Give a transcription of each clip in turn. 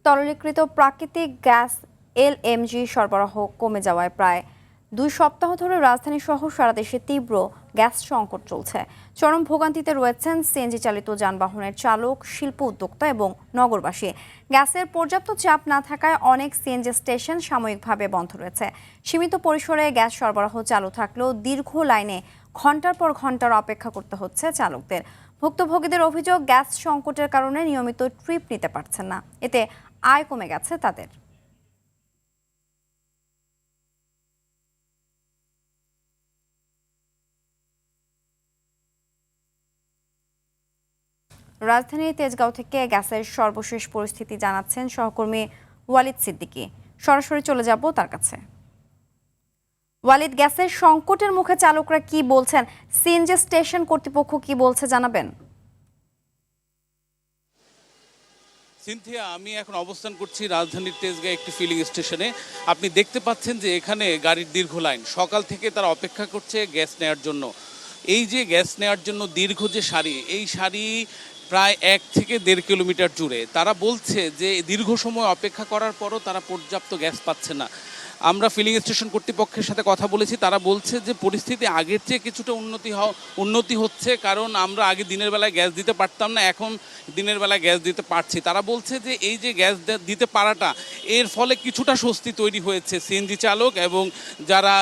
তরলীকৃত প্রাকৃতিক gas LMG সরবরাহ কমে যাওয়ায় প্রায় 2 সপ্তাহ ধরে রাজধানী সহ সারা দেশে তীব্র গ্যাস সংকট চলছে। চরম ভোগান্তিতে রয়েছেন সিএনজি চালিত যানবাহনের চালক, শিল্প উদ্যোক্তা এবং নগরবাসী। গ্যাসের পর্যাপ্ত চাপ না থাকায় অনেক সিএনজি স্টেশন সাময়িকভাবে বন্ধ রয়েছে। সীমিত পরিসরে গ্যাস সরবরাহ চালু থাকলেও দীর্ঘ লাইনে ঘন্টার পর ঘন্টার অপেক্ষা করতে হচ্ছে চালকদের। ভুক্তভোগীদের অভিযোগ, গ্যাস সংকটের কারণে নিয়মিত ট্রিপ নিতে পারছেন না, এতে আয় কমে গেছে তাদের। রাজধানীর তেজগাঁও থেকে গ্যাসের সর্বশেষ পরিস্থিতি জানাচ্ছেন সহকর্মী ওয়ালিদ সিদ্দিকী। সরাসরি চলে যাব তার কাছে। ওয়ালিদ, গ্যাসের সংকটের মুখে চালকরা কি বলছেন, সিএনজি স্টেশন কর্তৃপক্ষ কি বলছে জানাবেন? সিনথিয়া, আমি এখন অবস্থান করছি রাজধানীর তেজগাঁও একটি ফিলিং স্টেশনে। আপনি দেখতে পাচ্ছেন যে এখানে গাড়ির দীর্ঘ লাইন। সকাল থেকে তারা অপেক্ষা করছে গ্যাস নেওয়ার জন্য। এই যে গ্যাস নেওয়ার জন্য দীর্ঘ যে সারি, এই সারি প্রায় 1 থেকে 1.5 কিলোমিটার জুড়ে। তারা বলছে যে দীর্ঘ সময় অপেক্ষা করার পরও তারা পর্যাপ্ত গ্যাস পাচ্ছে না। আমরা ফিলিং স্টেশন কর্তৃপক্ষের সাথে কথা বলেছি, তারা বলছে যে পরিস্থিতি আগের চেয়ে কিছুটা উন্নতি হচ্ছে, কারণ আমরা আগে দিনের বেলায় গ্যাস দিতে পারতাম না, এখন দিনের বেলায় গ্যাস দিতে পারছি। তারা বলছে যে এই যে গ্যাস দিতে পারাটা, এর ফলে কিছুটা স্বস্তি তৈরি হয়েছে সিএনজি চালক এবং যারা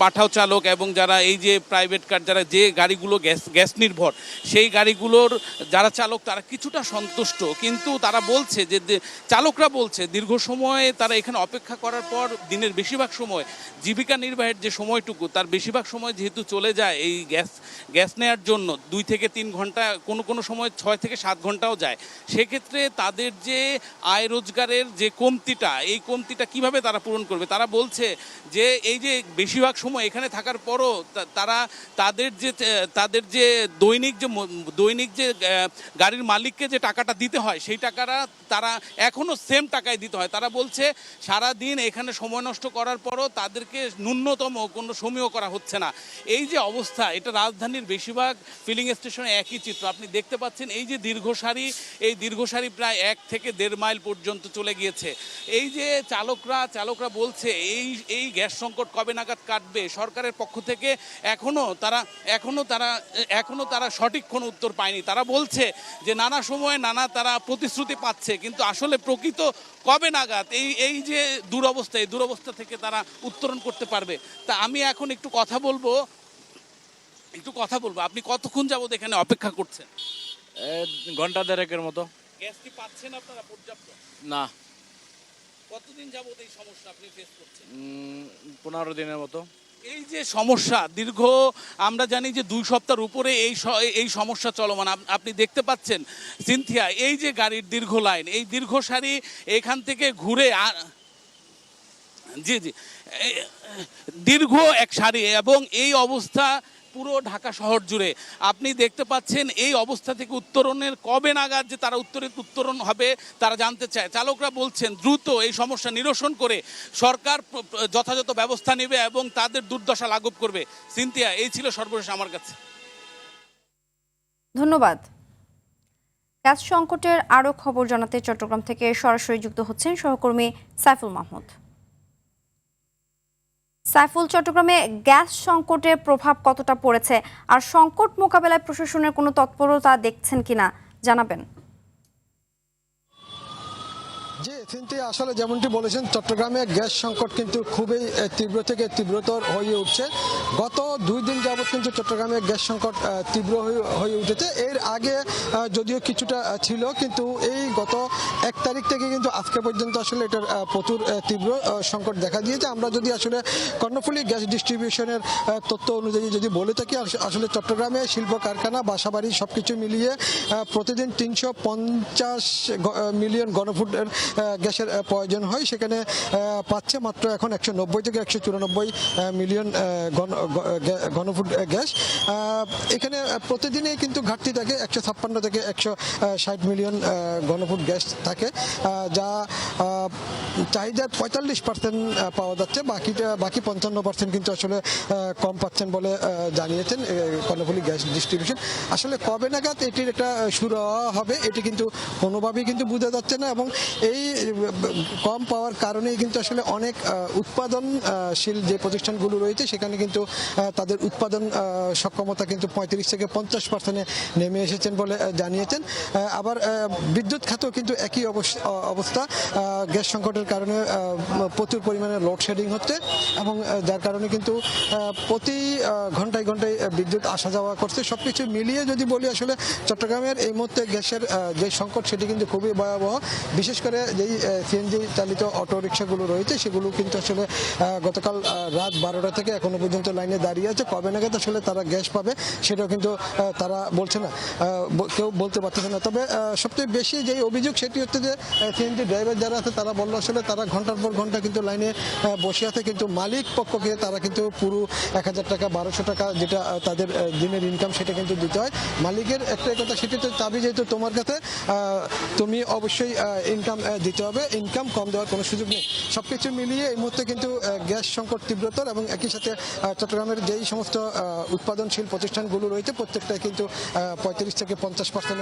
পাঠাও চালক এবং যারা এই যে প্রাইভেট কার, যারা যে গাড়িগুলো গ্যাস নির্ভর, সেই গাড়িগুলোর যারা চালক তারা কিছুটা সন্তুষ্ট। কিন্তু তারা বলছে যে চালকরা বলছে দীর্ঘ সময়ে তারা এখানে অপেক্ষা করার পর দিনের বেশিরভাগ সময় জীবিকা নির্বাহের যে সময়টুকু, তার বেশিরভাগ সময় যেহেতু চলে যায় এই গ্যাস নেওয়ার জন্য, 2 থেকে 3 ঘন্টা, কোনো সময় 6 থেকে 7 ঘন্টাও যায়। সেক্ষেত্রে তাদের যে আয় রোজগারের যে কমতিটা, এই কমতিটা কিভাবে তারা পূরণ করবে? তারা বলছে যে এই যে বেশিরভাগ সময় এখানে থাকার পরও তারা তাদের যে দৈনিক যে গাড়ির মালিককে যে টাকাটা দিতে হয়, সেই টাকাটা তারা এখনও সেম টাকায় দিতে হয়। তারা বলছে সারাদিন এখানে সময় নষ্ট করার পরও তাদেরকে ন্যূনতম কোনো সমীহ করা হচ্ছে না। এই যে অবস্থা, এটা রাজধানীর বেশিরভাগ ফিলিং স্টেশনে একই চিত্র। আপনি দেখতে পাচ্ছেন এই যে দীর্ঘ সারি প্রায় 1 থেকে 1.5 মাইল পর্যন্ত চলে গিয়েছে। এই যে চালকরা বলছে এই গ্যাস সংকট কবে নাগাদ কাটবে, সরকারের পক্ষ থেকে এখনো তারা সঠিক কোনো উত্তর পায়নি। তারা বলছে যে নানা সময়ে তারা প্রতিশ্রুতি পাচ্ছে, কিন্তু আসলে প্রকৃত কবে নাগাদ এই যে দুরবস্থা থেকে তারা উত্তরণ করতে পারবে। তা আমি এখন একটু কথা বলবো। আপনি কতক্ষণ যাবত এখানে অপেক্ষা করছেন? ঘন্টা 1.5 মতো। গ্যাস কি পাচ্ছেন আপনারা পর্যাপ্ত? না। কতদিন যাবত এই সমস্যা আপনি ফেস করছেন? 15 দিনের মতো। এই যে সমস্যা দীর্ঘ, আমরা জানি যে 2 সপ্তাহের উপরে এই সমস্যা চলমান। আপনি দেখতে পাচ্ছেন সিনথিয়া, এই যে গাড়ির দীর্ঘ লাইন, এই দীর্ঘ সারি এখান থেকে ঘুরে জি দীর্ঘ এক সারি, এবং এই অবস্থা পুরো ঢাকা শহর জুড়ে। আপনি দেখতে পাচ্ছেন এই অবস্থা থেকে উত্তরণের কবে নাগাদ যে তারা উত্তরণ হবে তারা জানতে চায়। চালকরা বলছেন দ্রুত এই সমস্যা নিরসন করে সরকার যথাযথ ব্যবস্থা নেবে এবং তাদের দুর্দশা লাঘব করবে। সিনথিয়া, এই ছিল সর্বশেষ আমার কাছে। ধন্যবাদ। গ্যাস সংকটের আরও খবর জানাতে চট্টগ্রাম থেকে সরাসরি যুক্ত হচ্ছেন সহকর্মী সাইফুল মাহমুদ। সাইফুল, চট্টগ্রামে গ্যাস সংকটের প্রভাব কতটা পড়েছে, আর সংকট মোকাবেলায় প্রশাসনের কোনো তৎপরতা দেখছেন কিনা জানাবেন? জি সিনথিয়া, আসলে যেমনটি বলেছেন, চট্টগ্রামে গ্যাস সংকট কিন্তু খুবই তীব্র থেকে তীব্রতর হয়ে উঠছে। গত 2 দিন যাবৎ কিন্তু চট্টগ্রামে গ্যাস সংকট তীব্র হয়ে উঠেছে। এর আগে যদিও কিছুটা ছিল, কিন্তু এই গত 1 তারিখ থেকে কিন্তু আজকে পর্যন্ত আসলে এটার প্রচুর তীব্র সংকট দেখা দিয়েছে। আমরা যদি আসলে কর্ণফুলী গ্যাস ডিস্ট্রিবিউশনের তথ্য অনুযায়ী যদি বলে থাকি, আসলে চট্টগ্রামে শিল্প কারখানা, বাসাবাড়ি সবকিছু মিলিয়ে প্রতিদিন 350 মিলিয়ন ঘনফুটের গ্যাসের প্রয়োজন হয়। সেখানে পাচ্ছে মাত্র এখন 190 থেকে 194 মিলিয়ন ঘনফুট গ্যাস। এখানে প্রতিদিনই কিন্তু ঘাটতি থাকে 156 থেকে 160 মিলিয়ন ঘনফুট গ্যাস থাকে, যা চাহিদার 45% পাওয়া যাচ্ছে। বাকি 55% কিন্তু আসলে কম পাচ্ছেন বলে জানিয়েছেন কর্ণফুলী গ্যাস ডিস্ট্রিবিউশন। আসলে কবে নাগাদ এটির একটা শুরু হবে এটি কিন্তু কোনোভাবেই কিন্তু বোঝা যাচ্ছে না, এবং এই এই কম পাওয়ার কারণেই কিন্তু আসলে অনেক উৎপাদনশীল যে প্রতিষ্ঠানগুলো রয়েছে সেখানে কিন্তু তাদের উৎপাদন সক্ষমতা কিন্তু 35 থেকে 50% নেমে এসেছেন বলে জানিয়েছেন। আবার বিদ্যুৎ খাতেও কিন্তু একই অবস্থা, গ্যাস সংকটের কারণে প্রচুর পরিমাণে লোডশেডিং হচ্ছে এবং যার কারণে কিন্তু প্রতি ঘন্টায় ঘন্টায় বিদ্যুৎ আসা যাওয়া করছে। সবকিছু মিলিয়ে যদি বলি আসলে চট্টগ্রামের এই মুহূর্তে গ্যাসের যে সংকট সেটি কিন্তু খুবই ভয়াবহ। বিশেষ করে যেই সিএনজি চালিত অটো রিক্সাগুলো রয়েছে সেগুলো কিন্তু আসলে গতকাল রাত 12টা থেকে এখনো পর্যন্ত লাইনে দাঁড়িয়ে আছে। কবে নাগাদ আসলে তারা গ্যাস পাবে সেটাও কিন্তু তারা বলছে না, কেউ বলতে পারতেছে না। তবে সবচেয়ে বেশি যেই অভিযোগ সেটি হচ্ছে যে সিএনজি ড্রাইভার যারা আছে তারা বললো আসলে তারা ঘন্টার পর ঘন্টা কিন্তু লাইনে বসে আছে, কিন্তু মালিক পক্ষকে তারা কিন্তু পুরো 1000 টাকা 1200 টাকা যেটা তাদের দিনের ইনকাম সেটা কিন্তু দিতে হয়। মালিকের একটাই কথা, সেটি তো চাবি যেহেতু তোমার কাছে, তুমি অবশ্যই ইনকাম দিতে হবে, ইনকাম কম দেওয়ার কোনো সুযোগ নেই। সবকিছু মিলিয়ে এই মুহূর্তে কিন্তু গ্যাস সংকট তীব্রতর এবং একই সাথে চট্টগ্রামের যেই সমস্ত উৎপাদনশীল প্রতিষ্ঠানগুলো রয়েছে প্রত্যেকটাই কিন্তু 35 থেকে 50%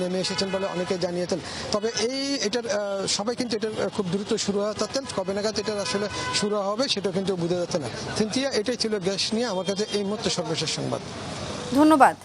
নেমে এসেছেন বলে অনেকে জানিয়েছেন। তবে এটার সবাই কিন্তু এটার খুব দ্রুত শুরু হওয়া চাচ্ছেন, কবে নাগাদ এটার আসলে শুরু হবে সেটা কিন্তু বোঝা যাচ্ছে না। সিনথিয়া, এটাই ছিল গ্যাস নিয়ে আমার কাছে এই মুহূর্তে সর্বশেষ সংবাদ। ধন্যবাদ।